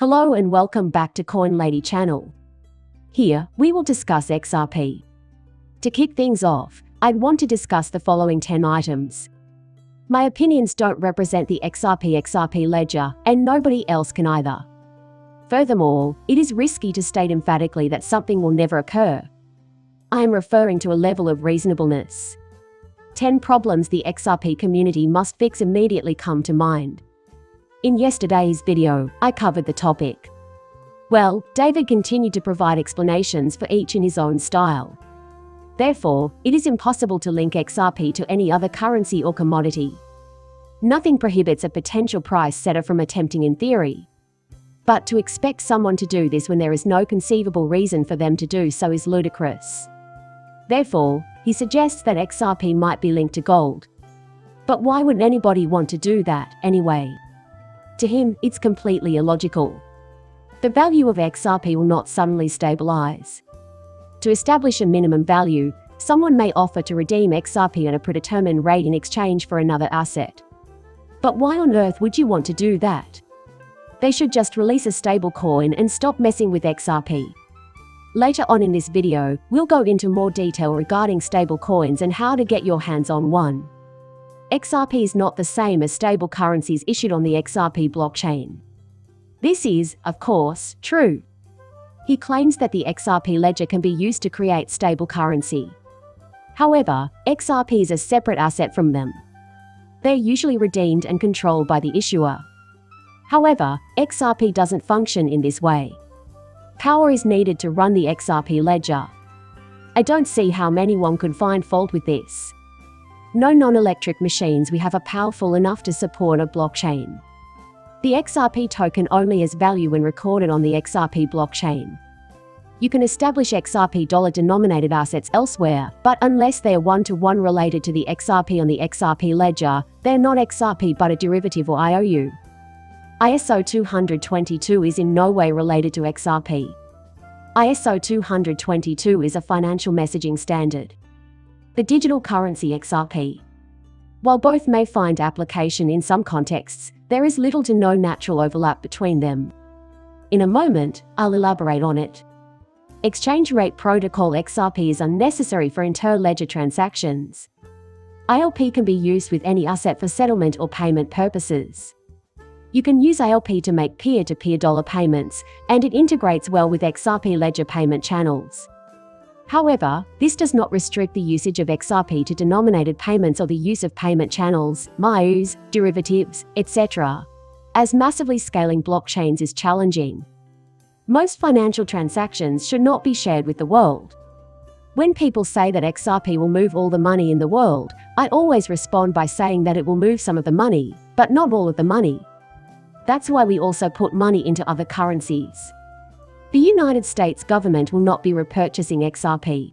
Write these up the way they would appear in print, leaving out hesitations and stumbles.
Hello and welcome back to Coin Lady channel. Here, we will discuss XRP. To kick things off, I'd want to discuss the following 10 items. My opinions don't represent the XRP ledger, and nobody else can either. Furthermore, it is risky to state emphatically that something will never occur. I am referring to a level of reasonableness. 10 problems the XRP community must fix immediately come to mind. In yesterday's video, I covered the topic. Well, David continued to provide explanations for each in his own style. Therefore, it is impossible to link XRP to any other currency or commodity. Nothing prohibits a potential price setter from attempting in theory. But to expect someone to do this when there is no conceivable reason for them to do so is ludicrous. Therefore, he suggests that XRP might be linked to gold. But why would anybody want to do that, anyway? To him, it's completely illogical. The value of XRP will not suddenly stabilize. To establish a minimum value, someone may offer to redeem XRP at a predetermined rate in exchange for another asset. But why on earth would you want to do that? They should just release a stable coin and stop messing with XRP. Later on in this video, we'll go into more detail regarding stable coins and how to get your hands on one. XRP is not the same as stable currencies issued on the XRP blockchain. This is, of course, true. He claims that the XRP ledger can be used to create stable currency. However, XRP is a separate asset from them. They're usually redeemed and controlled by the issuer. However, XRP doesn't function in this way. Power is needed to run the XRP ledger. I don't see how anyone could find fault with this. No non-electric machines we have are powerful enough to support a blockchain. The XRP token only has value when recorded on the XRP blockchain. You can establish XRP dollar-denominated assets elsewhere, but unless they are one-to-one related to the XRP on the XRP ledger, they're not XRP but a derivative or IOU. ISO 222 is in no way related to XRP. ISO 222 is a financial messaging standard. The digital currency XRP. While both may find application in some contexts, there is little to no natural overlap between them. In a moment, I'll elaborate on it. Exchange Rate Protocol XRP is unnecessary for inter-ledger transactions. ILP can be used with any asset for settlement or payment purposes. You can use ILP to make peer-to-peer dollar payments, and it integrates well with XRP ledger payment channels. However, this does not restrict the usage of XRP to denominated payments or the use of payment channels, IOUs, derivatives, etc., as massively scaling blockchains is challenging. Most financial transactions should not be shared with the world. When people say that XRP will move all the money in the world, I always respond by saying that it will move some of the money, but not all of the money. That's why we also put money into other currencies. The United States government will not be repurchasing XRP.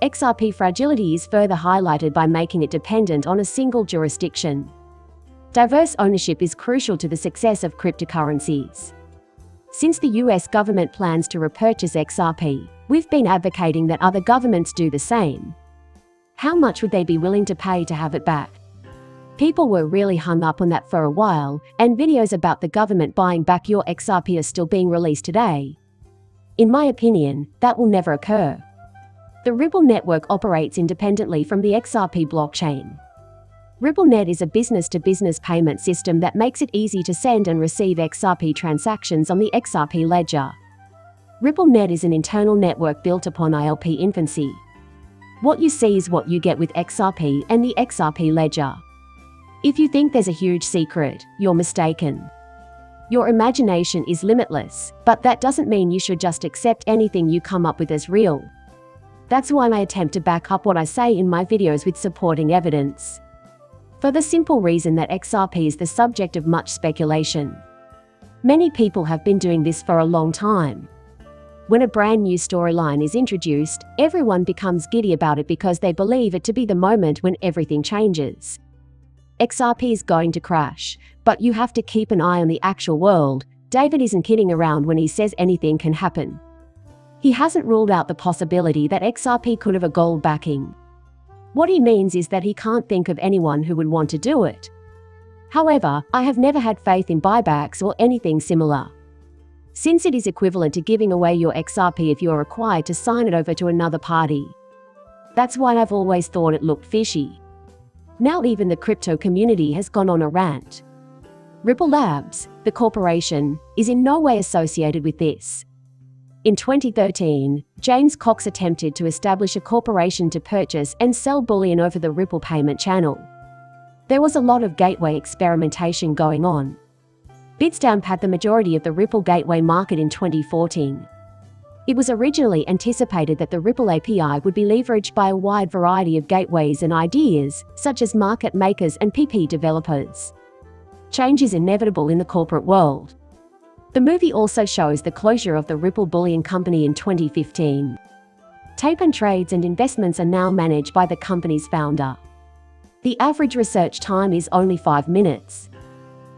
XRP fragility is further highlighted by making it dependent on a single jurisdiction. Diverse ownership is crucial to the success of cryptocurrencies. Since the US government plans to repurchase XRP, we've been advocating that other governments do the same. How much would they be willing to pay to have it back? People were really hung up on that for a while, and videos about the government buying back your XRP are still being released today. In my opinion, that will never occur. The Ripple network operates independently from the XRP blockchain. RippleNet is a business-to-business payment system that makes it easy to send and receive XRP transactions on the XRP ledger. RippleNet is an internal network built upon ILP infancy. What you see is what you get with XRP and the XRP ledger. If you think there's a huge secret, you're mistaken. Your imagination is limitless, but that doesn't mean you should just accept anything you come up with as real. That's why I attempt to back up what I say in my videos with supporting evidence. For the simple reason that XRP is the subject of much speculation. Many people have been doing this for a long time. When a brand new storyline is introduced, everyone becomes giddy about it because they believe it to be the moment when everything changes. XRP is going to crash, but you have to keep an eye on the actual world. David isn't kidding around when he says anything can happen. He hasn't ruled out the possibility that XRP could have a gold backing. What he means is that he can't think of anyone who would want to do it. However, I have never had faith in buybacks or anything similar. since it is equivalent to giving away your XRP if you're required to sign it over to another party. That's why I've always thought it looked fishy. Now even the crypto community has gone on a rant. Ripple Labs, the corporation, is in no way associated with this. In 2013, James Cox attempted to establish a corporation to purchase and sell bullion over the Ripple payment channel. There was a lot of gateway experimentation going on. Bitstamp had the majority of the Ripple gateway market in 2014. It was originally anticipated that the Ripple API would be leveraged by a wide variety of gateways and ideas, such as market makers and PP developers. Change is inevitable in the corporate world. The movie also shows the closure of the Ripple Bullion Company in 2015. Tape and trades and investments are now managed by the company's founder. The average research time is only 5 minutes.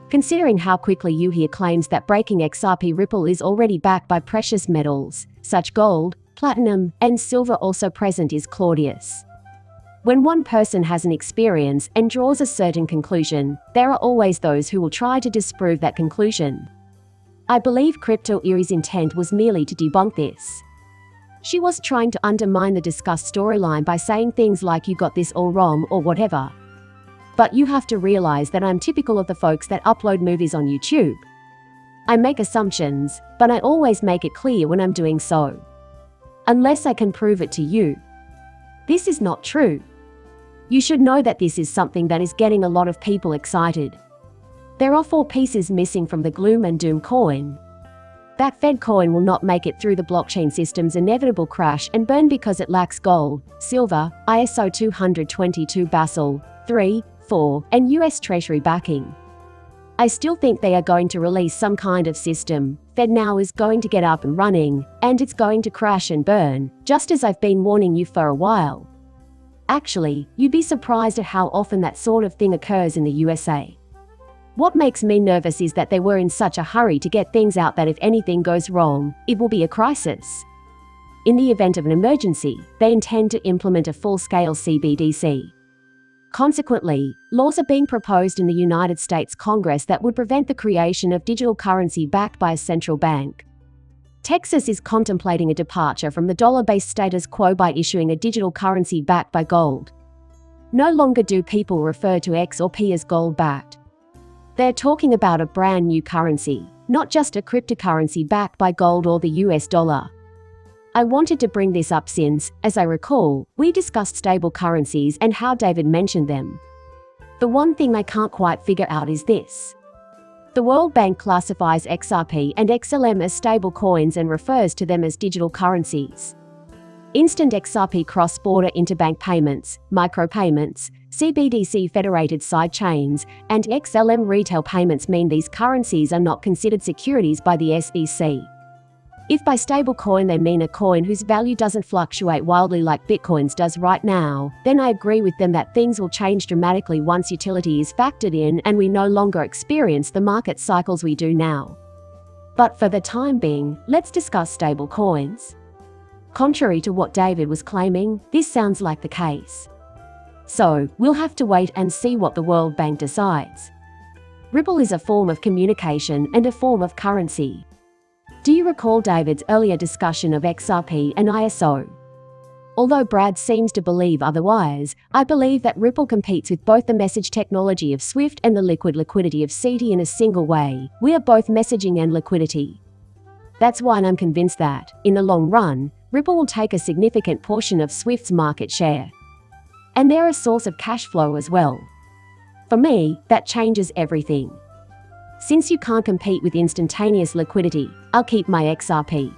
Considering how quickly you hear claims that breaking XRP Ripple is already backed by precious metals, such gold, platinum, and silver also present is Claudius. When one person has an experience and draws a certain conclusion, there are always those who will try to disprove that conclusion. I believe Crypto Erie's intent was merely to debunk this. She was trying to undermine the discussed storyline by saying things like "you got this all wrong" or whatever. But you have to realize that I'm typical of the folks that upload movies on YouTube. I make assumptions, but I always make it clear when I'm doing so. Unless I can prove it to you. This is not true. You should know that this is something that is getting a lot of people excited. There are 4 pieces missing from the Gloom and Doom coin. That Fed coin will not make it through the blockchain system's inevitable crash and burn because it lacks gold, silver, ISO 222 Basel, 3, 4, and US Treasury backing. I still think they are going to release some kind of system. Fed now is going to get up and running, and it's going to crash and burn, just as I've been warning you for a while. Actually, you'd be surprised at how often that sort of thing occurs in the USA. What makes me nervous is that they were in such a hurry to get things out that if anything goes wrong, it will be a crisis. In the event of an emergency, they intend to implement a full-scale CBDC. Consequently, laws are being proposed in the United States Congress that would prevent the creation of digital currency backed by a central bank. Texas is contemplating a departure from the dollar-based status quo by issuing a digital currency backed by gold. No longer do people refer to X or P as gold-backed. They're talking about a brand new currency, not just a cryptocurrency backed by gold or the US dollar. I wanted to bring this up since, as I recall, we discussed stable currencies and how David mentioned them. The one thing I can't quite figure out is this. The World Bank classifies XRP and XLM as stable coins and refers to them as digital currencies. Instant XRP cross-border interbank payments, micropayments, CBDC federated sidechains, and XLM retail payments mean these currencies are not considered securities by the SEC. If by stablecoin they mean a coin whose value doesn't fluctuate wildly like Bitcoin's does right now, then I agree with them that things will change dramatically once utility is factored in and we no longer experience the market cycles we do now. But for the time being, let's discuss stablecoins. Contrary to what David was claiming, this sounds like the case. So, we'll have to wait and see what the World Bank decides. Ripple is a form of communication and a form of currency. Do you recall David's earlier discussion of XRP and ISO? Although Brad seems to believe otherwise, I believe that Ripple competes with both the message technology of SWIFT and the liquid liquidity of CT in a single way. We are both messaging and liquidity. That's why I'm convinced that, in the long run, Ripple will take a significant portion of SWIFT's market share. And they're a source of cash flow as well. For me, that changes everything. Since you can't compete with instantaneous liquidity, I'll keep my XRP.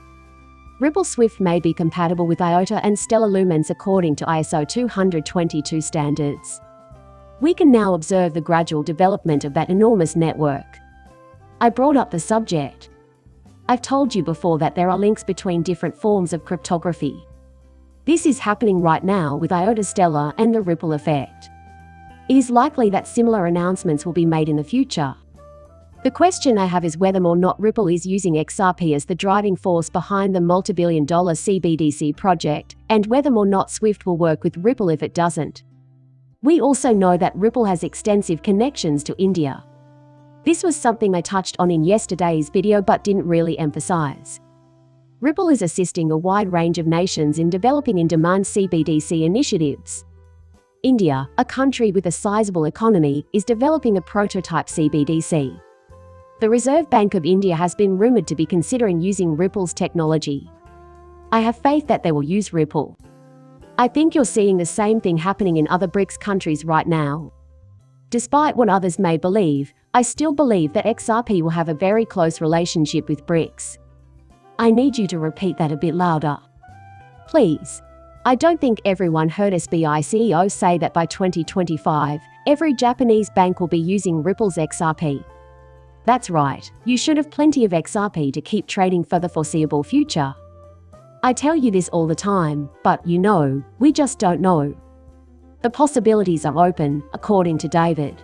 Ripple Swift may be compatible with IOTA and Stellar Lumens according to ISO 222 standards. We can now observe the gradual development of that enormous network. I brought up the subject. I've told you before that there are links between different forms of cryptography. This is happening right now with IOTA Stellar and the Ripple effect. It is likely that similar announcements will be made in the future. The question I have is whether or not Ripple is using XRP as the driving force behind the multi-billion-dollar CBDC project, and whether or not Swift will work with Ripple if it doesn't. We also know that Ripple has extensive connections to India. This was something I touched on in yesterday's video but didn't really emphasize. Ripple is assisting a wide range of nations in developing in-demand CBDC initiatives. India, a country with a sizable economy, is developing a prototype CBDC. The Reserve Bank of India has been rumored to be considering using Ripple's technology. I have faith that they will use Ripple. I think you're seeing the same thing happening in other BRICS countries right now. Despite what others may believe, I still believe that XRP will have a very close relationship with BRICS. I need you to repeat that a bit louder. Please. I don't think everyone heard SBI CEO say that by 2025, every Japanese bank will be using Ripple's XRP. That's right, you should have plenty of XRP to keep trading for the foreseeable future. I tell you this all the time, but we just don't know. The possibilities are open, according to David.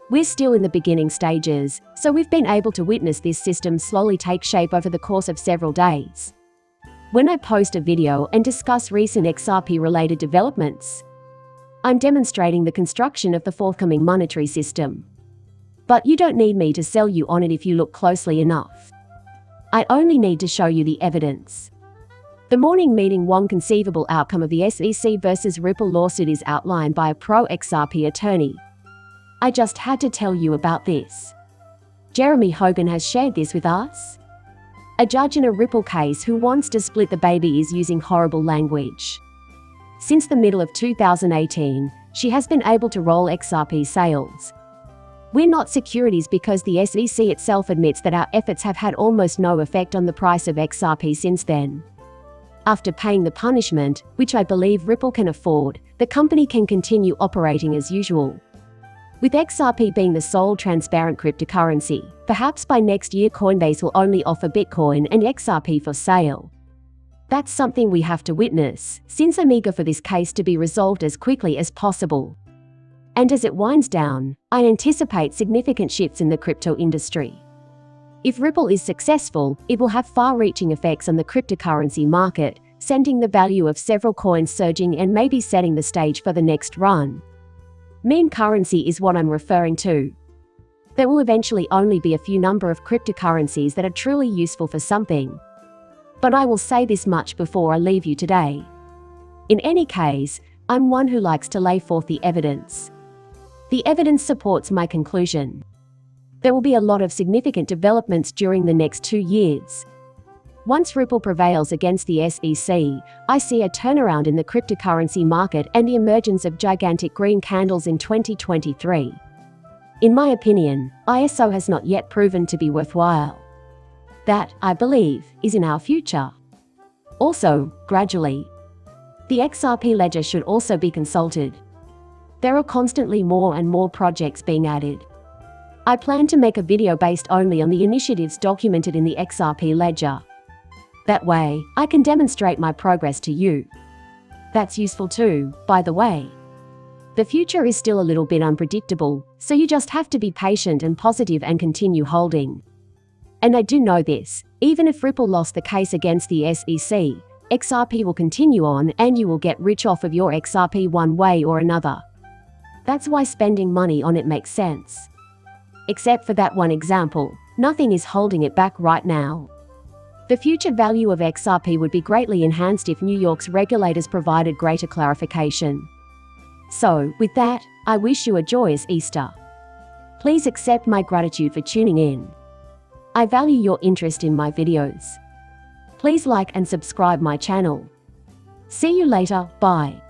We're still in the beginning stages, so we've been able to witness this system slowly take shape over the course of several days. When I post a video and discuss recent XRP-related developments, I'm demonstrating the construction of the forthcoming monetary system. But you don't need me to sell you on it if you look closely enough. I only need to show you the evidence. The morning meeting, one conceivable outcome of the SEC versus Ripple lawsuit is outlined by a pro-XRP attorney. I just had to tell you about this. Jeremy Hogan has shared this with us. A judge in a Ripple case who wants to split the baby is using horrible language. Since the middle of 2018, she has been able to roll XRP sales. We're not securities because the SEC itself admits that our efforts have had almost no effect on the price of XRP since then. After paying the punishment, which I believe Ripple can afford, the company can continue operating as usual. With XRP being the sole transparent cryptocurrency, perhaps by next year Coinbase will only offer Bitcoin and XRP for sale. That's something we have to witness, since I'm eager for this case to be resolved as quickly as possible. And as it winds down, I anticipate significant shifts in the crypto industry. If Ripple is successful, it will have far-reaching effects on the cryptocurrency market, sending the value of several coins surging and maybe setting the stage for the next run. Meme currency is what I'm referring to. There will eventually only be a few number of cryptocurrencies that are truly useful for something. But I will say this much before I leave you today. In any case, I'm one who likes to lay forth the evidence. The evidence supports my conclusion. There will be a lot of significant developments during the next 2 years. Once Ripple prevails against the SEC, I see a turnaround in the cryptocurrency market and the emergence of gigantic green candles in 2023. In my opinion, ISO has not yet proven to be worthwhile. That, I believe, is in our future. Also, gradually, the XRP ledger should also be consulted. There are constantly more and more projects being added. I plan to make a video based only on the initiatives documented in the XRP ledger. That way, I can demonstrate my progress to you. That's useful too, by the way. The future is still a little bit unpredictable, so you just have to be patient and positive and continue holding. And I do know this, even if Ripple lost the case against the SEC, XRP will continue on and you will get rich off of your XRP one way or another. That's why spending money on it makes sense. Except for that one example, nothing is holding it back right now. The future value of XRP would be greatly enhanced if New York's regulators provided greater clarification. So, with that, I wish you a joyous Easter. Please accept my gratitude for tuning in. I value your interest in my videos. Please like and subscribe my channel. See you later, bye.